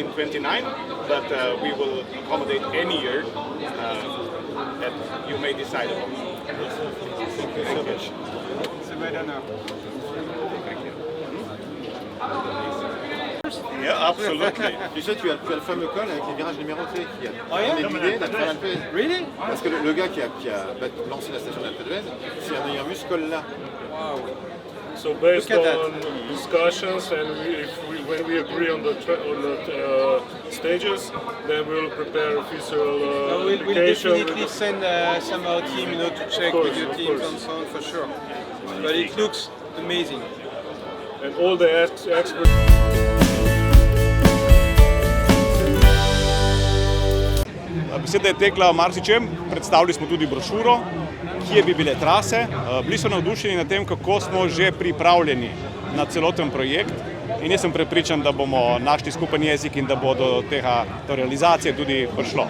in 29, but we will accommodate any year that you may decide upon. Thank you so much. C'est vrai d'honneur. Yeah, absolutely. Tu sais, tu as le fameux col avec les virages numérotés qui a guidé la Trade Alpe. Really? Parce que le gars qui a lancé la station d'Alpe d'Huez, c'est un ayant vu ce col-là. Wow. So based Look at on discussions and when we agree on the stages, then we'll prepare official We'll application. definitely send some of our team, to check with your teams and so on for sure. But it looks amazing. And all the experts. Beseda je tekla o marsičem, predstavili smo tudi brošuro, kje bi bile trase. Bili so navdušeni nad tem, kako smo že pripravljeni na celoten projekt in jaz sem prepričan, da bomo našli skupen jezik in da bo do realizacije tudi prišlo.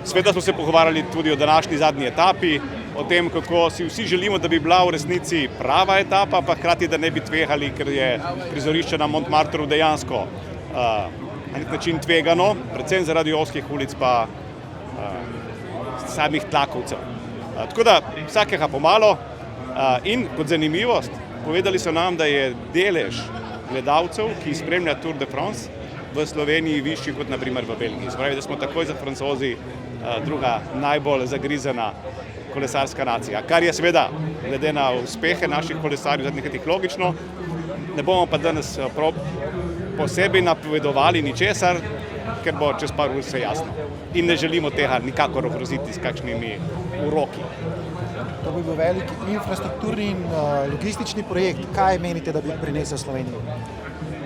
Sveda smo se pogovarjali tudi o današnji zadnji etapi, o tem, kako si vsi želimo, da bi bila v resnici prava etapa, pa hkrati, da ne bi tvegali, ker je prizorišče na Montmartru dejansko na nek način tvegano, predvsem zaradi ozkih ulic pa samih tlakovcev. Tako da vsakega pomalo in kot zanimivost, povedali so nam, da je delež gledalcev, ki spremlja Tour de France, v Sloveniji višji kot na primer v Belgiji. Spravi, da smo takoj za Francozi druga najbolj zagrizena kolesarska nacija, kar je seveda, glede na uspehe naših kolesarjev v zadnjih letih logično, ne bomo pa danes posebej napovedovali ničesar, ker bo čez par ur vse jasno. In ne želimo tega nikakor ogroziti s kakšnimi uroki. To bi bil velik infrastrukturni in logistični projekt. Kaj menite, da bi prinesel Sloveniji?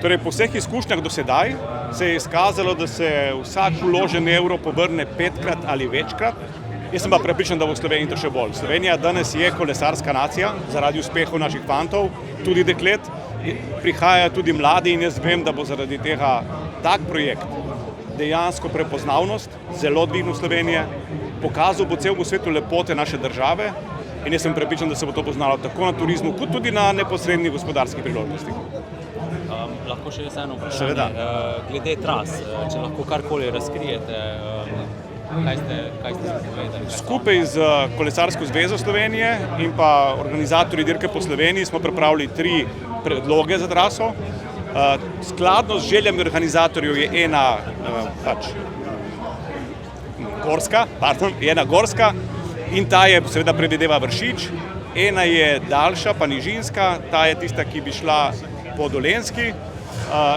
Torej, po vseh izkušnjah do sedaj se je izkazalo, da se vsak vložen evro povrne 5-krat ali večkrat. Jaz sem pa prepričan, da bo v Sloveniji to še bolj. Slovenija danes je kolesarska nacija zaradi uspehov naših fantov, tudi deklet. Prihajajo tudi mladi in jaz vem, da bo zaradi tega tak projekt dejansko prepoznavnost zelo dvignil Slovenije, pokazal bo celemu svetu lepote naše države in jaz sem prepričan, da se bo to poznalo tako na turizmu, kot tudi na neposrednih gospodarskih priložnostih. Lahko še eno vprašanje. Glede tras, če lahko karkoli razkrijete, kaj ste povedali? Skupaj z Kolesarsko zvezo Slovenije in pa organizatorji dirke po Sloveniji smo pripravili 3 predloge za traso. Skladno z željami organizatorjev je ena gorska in ta je seveda predvideva Vršič, ena je daljša pa nižinska, ta je tista, ki bi šla po Dolenjski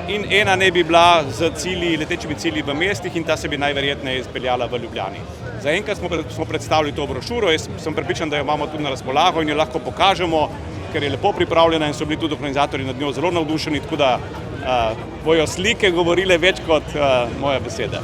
in ena ne bi bila z letečimi cilji v mestih in ta se bi najverjetneje izpeljala v Ljubljani. Zaenkrat smo predstavili to brošuro, jaz sem prepričan, da jo imamo tudi na razpolago in jo lahko pokažemo, ker je lepo pripravljena in so bili tudi organizatorji nad njo zelo navdušeni, tako da bojo slike govorile več kot moje besede.